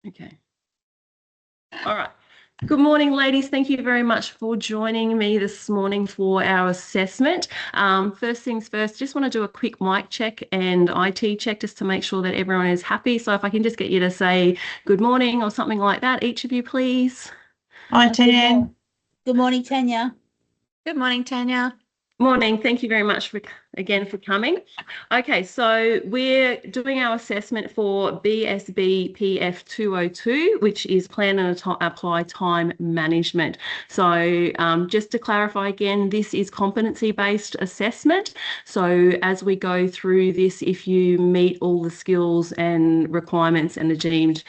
Okay. All right. Good morning, ladies. Thank you very much for joining me this morning for our assessment. First things first, just want to do a quick mic check and IT check just to make sure that everyone is happy. So if I can just get you to say good morning or something like that, each of you, please. Hi, Tan. Good morning, Tanya. Good morning, Tanya. Morning. Thank you very much for coming. Okay, so we're doing our assessment for BSB PF 202, which is Plan and Apply Time Management. So just to clarify again, this is competency-based assessment. So as we go through this, if you meet all the skills and requirements and are deemed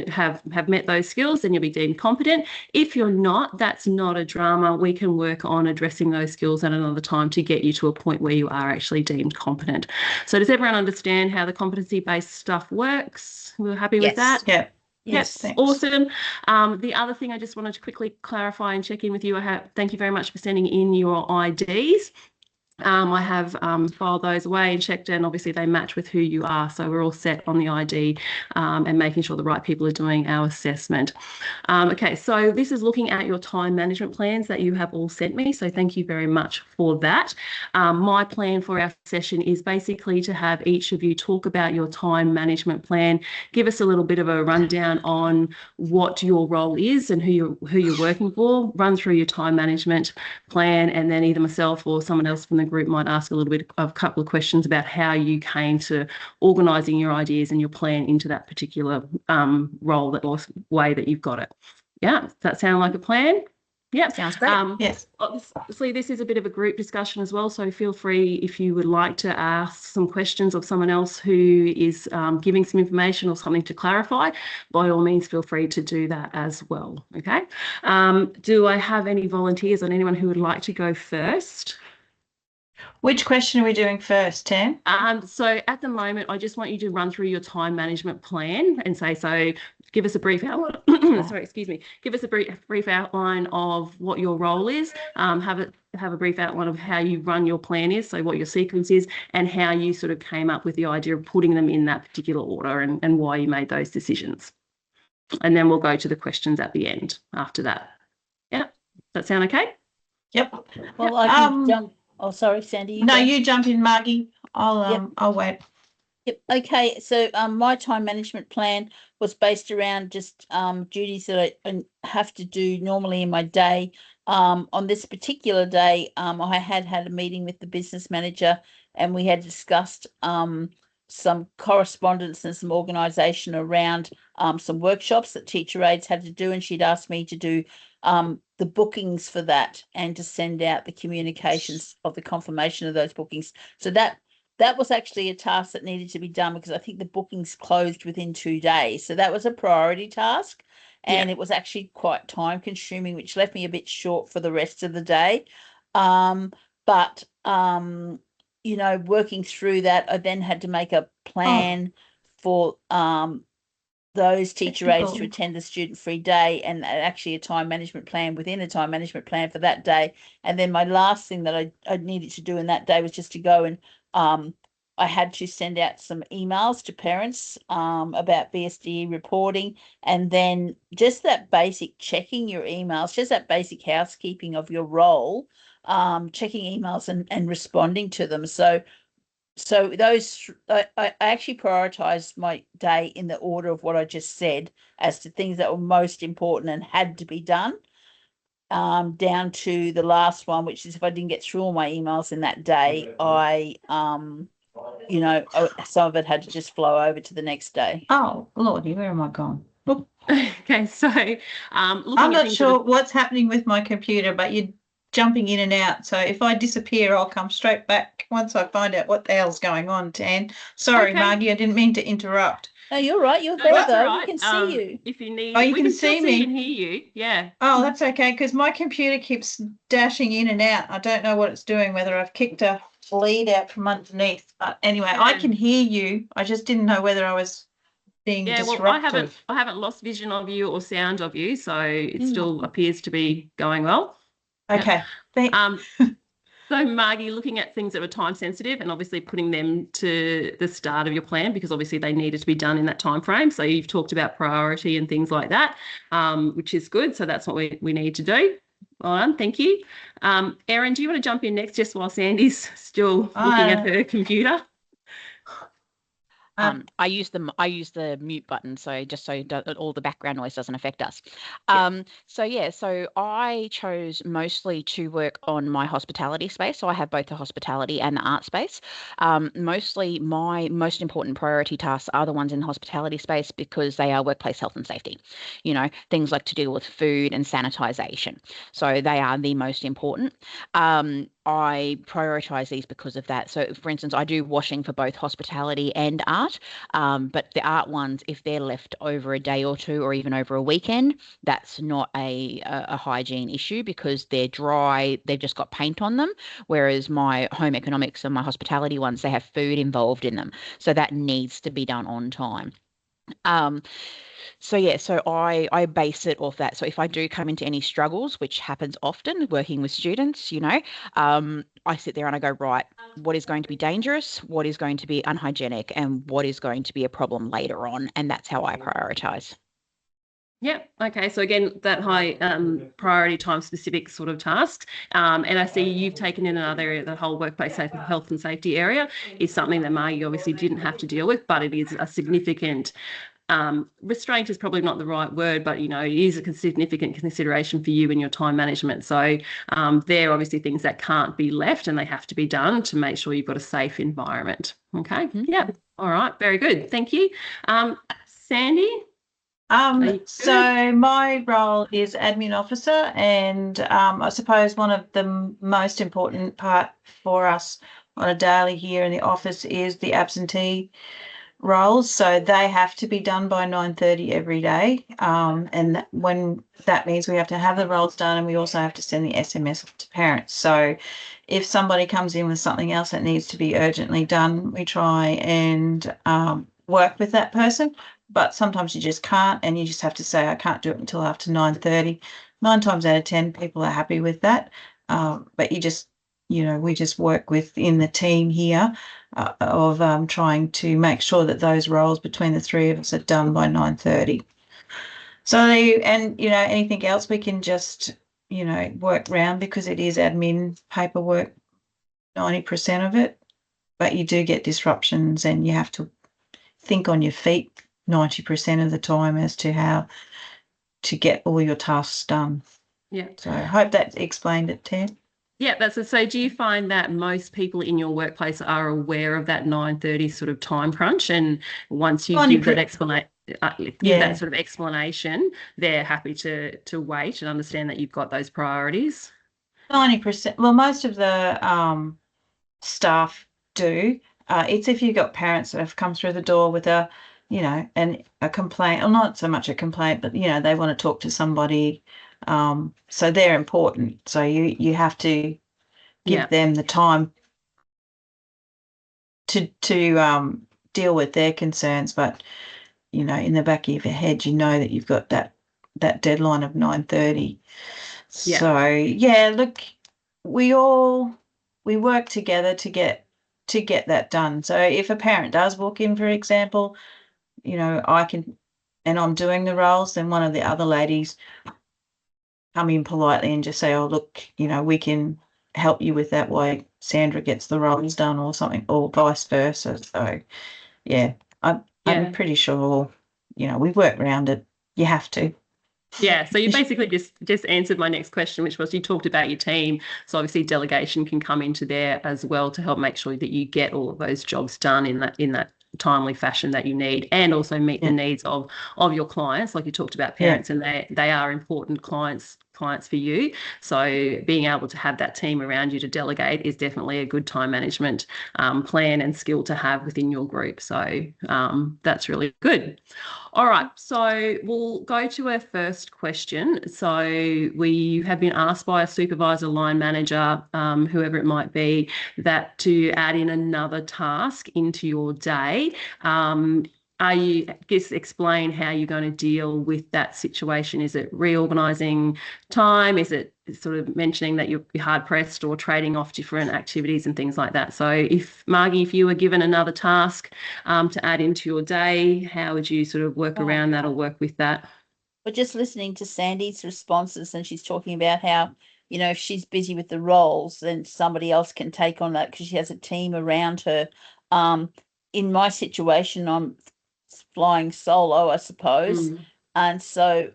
have met those skills, then you'll be deemed competent. If you're not, that's not a drama. We can work on addressing those skills at another time to get you to a point where you are actually deemed competent. So does everyone understand how the competency-based stuff works? We're happy with that? Yeah. Yes, thanks. awesome. The other thing I just wanted to quickly clarify and check in with you, thank you very much for sending in your IDs. I have filed those away and checked, and obviously they match with who you are. So we're all set on the ID and making sure the right people are doing our assessment. Okay, so this is looking at your time management plans that you have all sent me. So thank you very much for that. My plan for our session is basically to have each of you talk about your time management plan, give us a little bit of a rundown on what your role is and who you're working for, run through your time management plan, and then either myself or someone else from the group might ask a couple of questions about how you came to organising your ideas and your plan into that particular role or way that you've got it. Yeah, does that sound like a plan? Yeah, sounds great. Yes. Obviously, this is a bit of a group discussion as well, so feel free if you would like to ask some questions of someone else who is giving some information or something to clarify, by all means, feel free to do that as well, okay? Do I have any volunteers or anyone who would like to go first? Which question are we doing first, Tan? So at the moment, I just want you to run through your time management plan and say, so give us a brief outline. Sorry, excuse me. Give us a brief outline of what your role is. Have a brief outline of how you run your plan is, so what your sequence is, and how you sort of came up with the idea of putting them in that particular order and why you made those decisions. And then we'll go to the questions at the end after that. Yeah, does that sound okay? Yep. Well, I can jump. Oh, sorry, Sandy. No, you jump in, Margie. I'll wait. Yep. Okay. So my time management plan was based around just duties that I have to do normally in my day. On this particular day, I had a meeting with the business manager, and we had discussed some correspondence and some organisation around some workshops that teacher aides had to do, and she'd asked me to do the bookings for that and to send out the communications of the confirmation of those bookings. So that was actually a task that needed to be done because I think the bookings closed within 2 days. So that was a priority task, and it was actually quite time consuming, which left me a bit short for the rest of the day. But you know, working through that, I then had to make a plan for those teacher aides to attend the student-free day, and actually a time management plan within a time management plan for that day. And then my last thing that I needed to do in that day was just to go and I had to send out some emails to parents about BSDE reporting, and then just that basic checking your emails, just that basic housekeeping of your role, checking emails and responding to them. So those, I actually prioritized my day in the order of what I just said as to things that were most important and had to be done, down to the last one, which is if I didn't get through all my emails in that day, I, you know, some of it had to just flow over to the next day. Oh, Lordy, where am I gone? Okay, so I'm not sure what's happening with my computer, but you're jumping in and out. So if I disappear, I'll come straight back once I find out what the hell's going on, Tan. Sorry, okay. Margie, I didn't mean to interrupt. No, you're right. You're there, though. Right. We can see you. If you need, you can see me and hear you. Yeah. Oh, that's okay, because my computer keeps dashing in and out. I don't know what it's doing, whether I've kicked a lead out from underneath. But anyway, I can hear you. I just didn't know whether I was being disrupted. Well, I haven't lost vision of you or sound of you, so it still appears to be going well. Okay. So, Margie, looking at things that were time sensitive and obviously putting them to the start of your plan because obviously they needed to be done in that time frame. So you've talked about priority and things like that, which is good. So that's what we need to do. Well done, thank you. Erin, do you want to jump in next just while Sandy's still looking at her computer? I use the mute button, so just so all the background noise doesn't affect us. So I chose mostly to work on my hospitality space. So I have both the hospitality and the art space. Mostly my most important priority tasks are the ones in the hospitality space because they are workplace health and safety. You know, things like to deal with food and sanitization. So they are the most important. I prioritize these because of that. So, for instance, I do washing for both hospitality and art, but the art ones, if they're left over a day or two or even over a weekend, that's not a hygiene issue because they're dry, they've just got paint on them, whereas my home economics and my hospitality ones, they have food involved in them. So that needs to be done on time. So I base it off that. So if I do come into any struggles, which happens often working with students, I sit there and I go, right, what is going to be dangerous, what is going to be unhygienic, and what is going to be a problem later on? And that's how I prioritize. Yep. Okay. So again, that high priority time specific sort of tasks. And I see you've taken in another area, the whole workplace health and safety area is something that Margie obviously didn't have to deal with, but it is a significant restraint is probably not the right word, but it is a significant consideration for you in your time management. So they're obviously things that can't be left and they have to be done to make sure you've got a safe environment. Okay. Mm-hmm. Yeah. All right. Very good. Thank you. Sandy? So my role is admin officer, and I suppose one of the most important part for us on a daily here in the office is the absentee roles. So they have to be done by 9:30 every day, and when that means we have to have the roles done, and we also have to send the SMS to parents. So if somebody comes in with something else that needs to be urgently done, we try and work with that person. But sometimes you just can't, and you just have to say, I can't do it until after 9:30. 9 times out of 10, people are happy with that. But we just work within the team here of trying to make sure that those roles between the three of us are done by 9:30. So, anything else we can just, work around because it is admin paperwork, 90% of it. But you do get disruptions and you have to think on your feet 90% of the time as to how to get all your tasks done. Yeah. So I hope that explained it, Ted. Yeah, that's it. So do you find that most people in your workplace are aware of that 9:30 sort of time crunch, and once you give that that sort of explanation, they're happy to wait and understand that you've got those priorities? 90%. Well, most of the staff do. It's if you've got parents that have come through the door with a complaint, or not so much a complaint, but they want to talk to somebody. So they're important. So you have to give them the time to deal with their concerns. But in the back of your head, that you've got that deadline of 9:30. Yeah. So look, we work together to get that done. So if a parent does walk in, for example, I can, and I'm doing the roles, then one of the other ladies come in politely and just say, oh, look, we can help you with that way. Sandra gets the roles done or something, or vice versa. So, I'm pretty sure, we work around it. You have to. Yeah, so you basically just answered my next question, which was you talked about your team. So obviously delegation can come into there as well to help make sure that you get all of those jobs done in that timely fashion that you need, and also meet the needs of your clients. Like you talked about parents, and they are important clients for you. So being able to have that team around you to delegate is definitely a good time management plan and skill to have within your group. So that's really good. All right, so we'll go to our first question. So we have been asked by a supervisor, line manager, whoever it might be, that to add in another task into your day. Just explain how you're going to deal with that situation. Is it reorganising time? Is it sort of mentioning that you're hard pressed or trading off different activities and things like that. So if Margie, if you were given another task to add into your day, how would you sort of work around that or work with that? But just listening to Sandy's responses, and she's talking about how, you know, if she's busy with the roles, then somebody else can take on that because she has a team around her. In my situation, I'm flying solo, I suppose. And so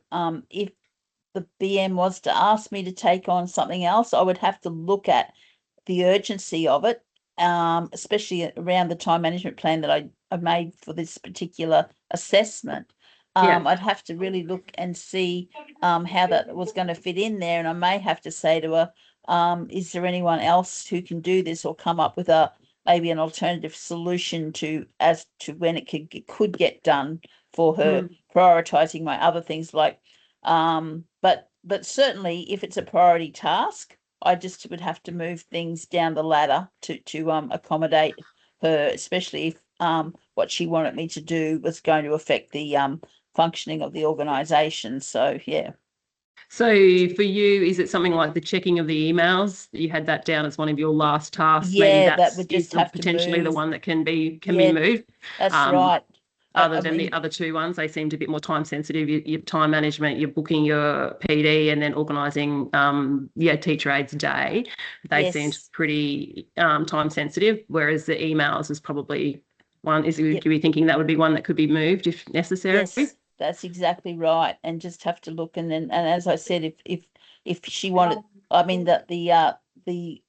if the BM was to ask me to take on something else, I would have to look at the urgency of it, especially around the time management plan that I made for this particular assessment. I'd have to really look and see how that was going to fit in there. And I may have to say to her, is there anyone else who can do this, or come up with maybe an alternative solution as to when it could get done for her, prioritizing my other things like but certainly if it's a priority task, I just would have to move things down the ladder to accommodate her, especially if what she wanted me to do was going to affect the functioning of the organization. So yeah. So for you, is it something like the checking of the emails? You had that down as one of your last tasks. Yeah, that would just have potentially the one that can be moved. That's right. Other than the other two ones, they seemed a bit more time sensitive. Your time management, you're booking your PD, and then organising teacher aids day. They seemed pretty time sensitive. Whereas the emails is probably one. Would you be thinking that would be one that could be moved if necessary? Yes, that's exactly right. And just have to look, and as I said, if she wanted, I mean that the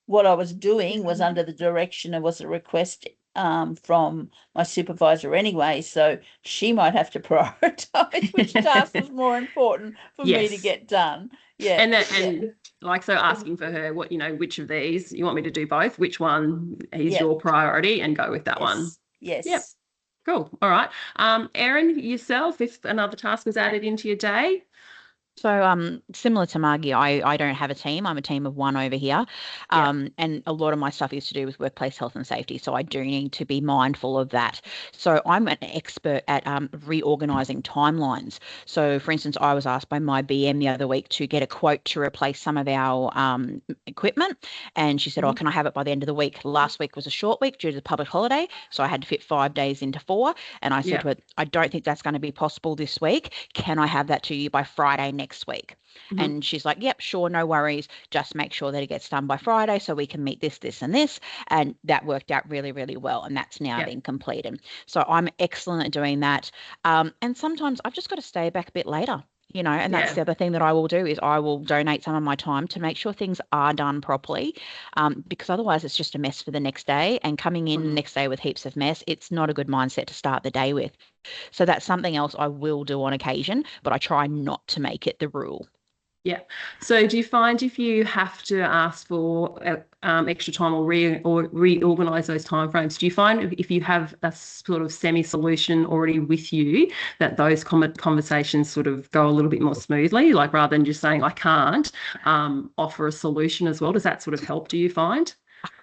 what I was doing was under the direction and was a request from my supervisor anyway, so she might have to prioritize which task was more important for me to get done. And like, so asking for her what, which of these you want me to do, both, which one is your priority, and go with that one. Yes. Cool. All right. Erin, yourself, if another task was added into your day? So similar to Margie, I don't have a team. I'm a team of one over here. And a lot of my stuff is to do with workplace health and safety. So I do need to be mindful of that. So I'm an expert at reorganizing timelines. So for instance, I was asked by my BM the other week to get a quote to replace some of our equipment. And she said, oh, can I have it by the end of the week? Last week was a short week due to the public holiday. So I had to fit 5 days into 4. And I said to her, I don't think that's going to be possible this week. Can I have that to you by Friday next week? And she's like, yep, sure, no worries, just make sure that it gets done by Friday so we can meet this and this. And that worked out really, really well, and that's now been completed. So I'm excellent at doing that. And sometimes I've just got to stay back a bit later, and that's the other thing that I will do, is I will donate some of my time to make sure things are done properly, because otherwise it's just a mess for the next day, and coming in the next day with heaps of mess, it's not a good mindset to start the day with. So that's something else I will do on occasion, but I try not to make it the rule. Yeah. So do you find if you have to ask for extra time or reorganize those timeframes, do you find if you have a sort of semi-solution already with you, that those conversations sort of go a little bit more smoothly, like rather than just saying I can't, offer a solution as well? Does that sort of help, do you find?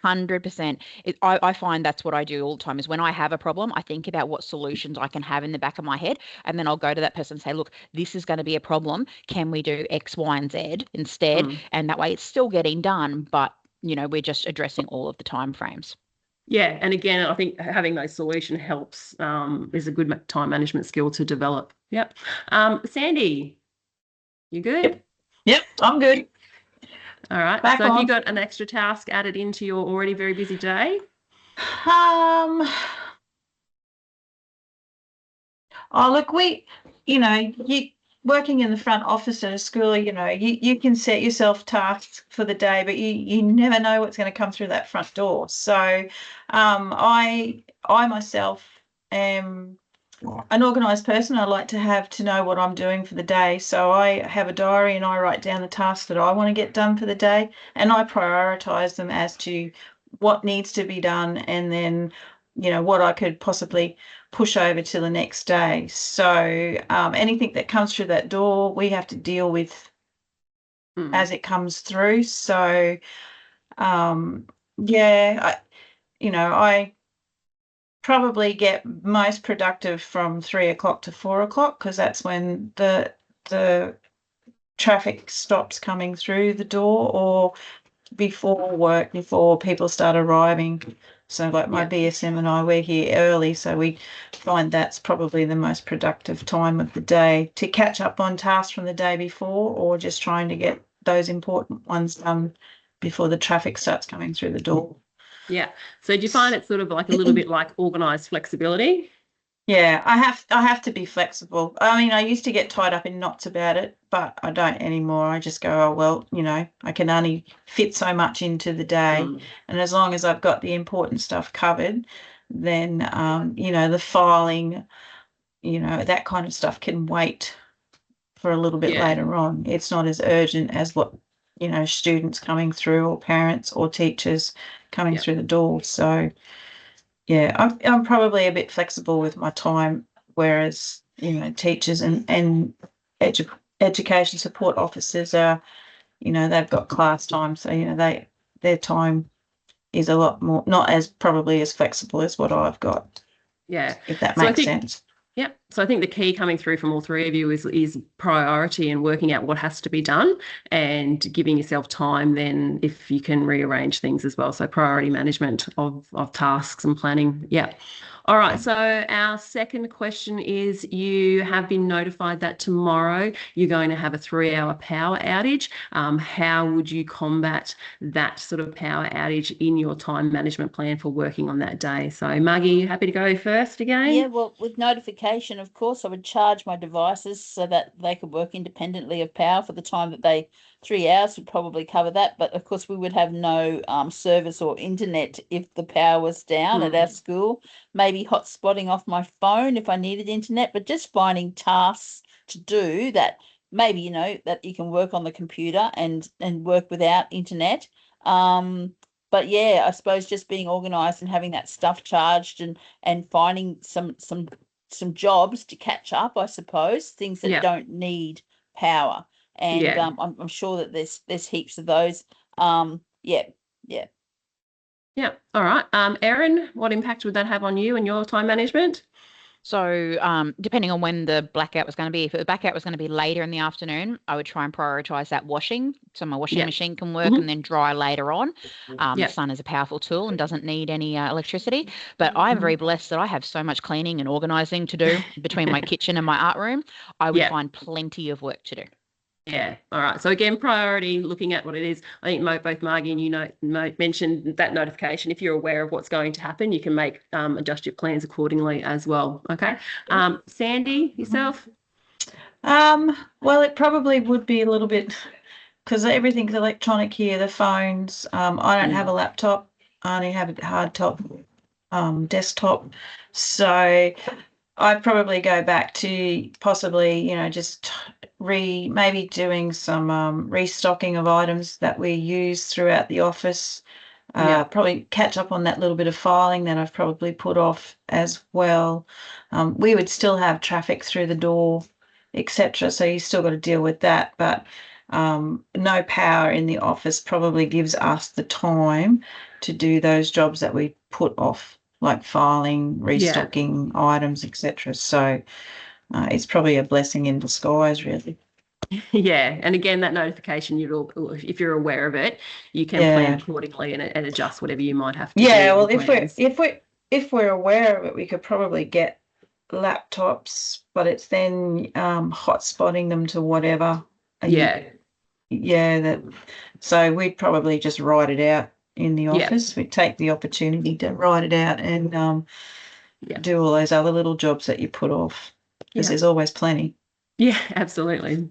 100%. I find that's what I do all the time, is when I have a problem, I think about what solutions I can have in the back of my head, and then I'll go to that person and say, look, this is going to be a problem. Can we do X, Y, and Z instead? And that way it's still getting done, but, we're just addressing all of the time frames. Yeah. And again, I think having those solution helps, is a good time management skill to develop. Yep. Sandy, you good? Yep, I'm good. All right. So have you got an extra task added into your already very busy day? Oh, look, you working in the front office at a school, you can set yourself tasks for the day, but you never know what's going to come through that front door. So I myself am an organised person. I like to know what I'm doing for the day. So I have a diary and I write down the tasks that I want to get done for the day, and I prioritise them as to what needs to be done, and then what I could possibly push over to the next day. So anything that comes through that door, we have to deal with as it comes through. So I probably get most productive from 3 o'clock to 4 o'clock, because that's when the traffic stops coming through the door or before work, before people start arriving. So like my BSM and I, we're here early, so we find that's probably the most productive time of the day to catch up on tasks from the day before, or just trying to get those important ones done before the traffic starts coming through the door. Yeah. So do you find it sort of like a little bit like organised flexibility? Yeah, I have to be flexible. I mean, I used to get tied up in knots about it, but I don't anymore. I just go, oh, well, you know, I can only fit so much into the day. And as long as I've got the important stuff covered, then, you know, the filing, you know, that kind of stuff can wait for a little bit later on. It's not as urgent as what, you know, students coming through or parents or teachers coming through the door. So, yeah, I'm probably a bit flexible with my time, whereas, you know, teachers and education support officers are, you know, they've got class time, so, you know, their time is a lot more, not as probably as flexible as what I've got. Yeah. If that makes sense. Yeah. So I think the key coming through from all three of you is priority and working out what has to be done and giving yourself time then if you can rearrange things as well. So priority management of tasks and planning. Yeah. All right. So our second question is, you have been notified that tomorrow you're going to have a 3-hour power outage. How would you combat that sort of power outage in your time management plan for working on that day? So Maggie, you happy to go first again? Yeah, well, with notification, of course, I would charge my devices so that they could work independently of power for the time that 3 hours would probably cover that. But of course, we would have no service or internet if the power was down at our school. Maybe hotspotting off my phone if I needed internet, but just finding tasks to do that maybe, you know, that you can work on the computer and work without internet. But yeah, I suppose just being organised and having that stuff charged and finding some jobs to catch up, I suppose, things that don't need power. And I'm sure that there's heaps of those. Yeah. All right. Erin, what impact would that have on you and your time management? So depending on when the blackout was going to be, if the blackout was going to be later in the afternoon, I would try and prioritise that washing so my washing machine can work and then dry later on. The sun is a powerful tool and doesn't need any electricity. But I'm very blessed that I have so much cleaning and organising to do between my kitchen and my art room. I would find plenty of work to do. Yeah. All right. So again, priority, looking at what it is. I think both Margie and you mentioned that notification. If you're aware of what's going to happen, you can make adjust your plans accordingly as well. Okay. Sandy, yourself? Well, it probably would be a little bit because everything's electronic here. The phones. I don't have a laptop. I only have a hard top desktop. So I'd probably go back to possibly, you know, just maybe doing some restocking of items that we use throughout the office. Probably catch up on that little bit of filing that I've probably put off as well. We would still have traffic through the door, etc. So you still got to deal with that. But no power in the office probably gives us the time to do those jobs that we put off, like filing, restocking items, etc. So it's probably a blessing in disguise, really. Yeah, and again, that notification, if you're aware of it, you can plan accordingly and adjust whatever you might have to do. Yeah, well, if we're aware of it, we could probably get laptops, but it's then hotspotting them to whatever. So we'd probably just write it out in the office. We'd take the opportunity to write it out and do all those other little jobs that you put off, because there's always plenty. Yeah, absolutely.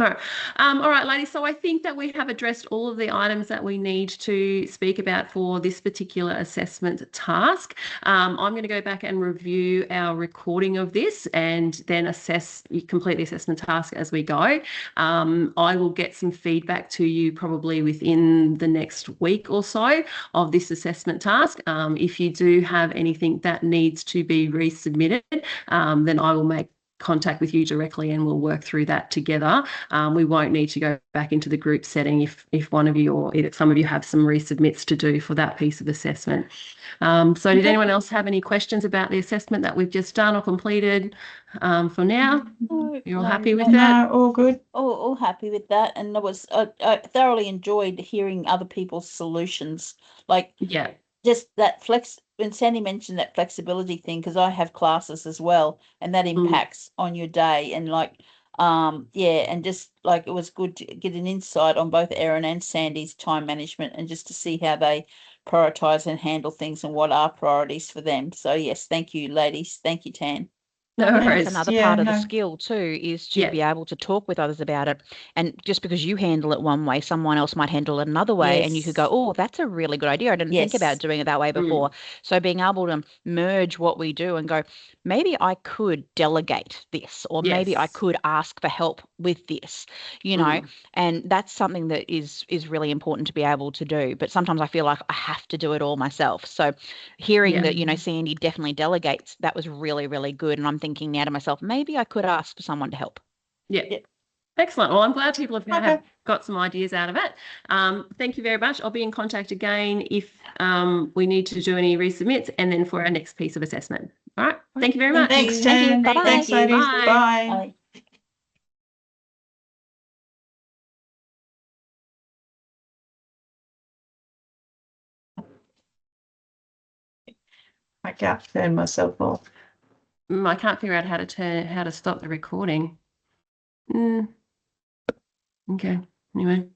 All right, ladies. So I think that we have addressed all of the items that we need to speak about for this particular assessment task. I'm going to go back and review our recording of this and then complete the assessment task as we go. I will get some feedback to you probably within the next week or so of this assessment task. If you do have anything that needs to be resubmitted, then I will make contact with you directly, and we'll work through that together. We won't need to go back into the group setting if one of you or some of you have some resubmits to do for that piece of assessment. So did anyone else have any questions about the assessment that we've just done or completed for now? You're all happy with that? No, all good. All happy with that. And I thoroughly enjoyed hearing other people's solutions. Like, Yeah. just that when Sandy mentioned that flexibility thing, because I have classes as well, and that impacts on your day, and like, and just like, it was good to get an insight on both Erin and Sandy's time management, and just to see how they prioritize and handle things and what are priorities for them. So yes, thank you, ladies. Thank you, Tan. No That's worries. another part of the skill too, is to be able to talk with others about it. And just because you handle it one way, someone else might handle it another way, and you could go, oh, that's a really good idea. I didn't think about doing it that way before. So being able to merge what we do and go, maybe I could delegate this, or maybe I could ask for help with this, you know, and that's something that is really important to be able to do. But sometimes I feel like I have to do it all myself. So hearing that, you know, Sandy definitely delegates, that was really, really good. And I'm thinking now to myself, maybe I could ask for someone to help. Yeah. Excellent. Well, I'm glad people have got some ideas out of it. Thank you very much. I'll be in contact again if we need to do any resubmits, and then for our next piece of assessment. All right. Thank you very much. Thanks, Tan. Bye-bye. Thanks, ladies. Bye. Bye. I can't turn myself off. I can't figure out how to stop the recording. Okay. Anyway.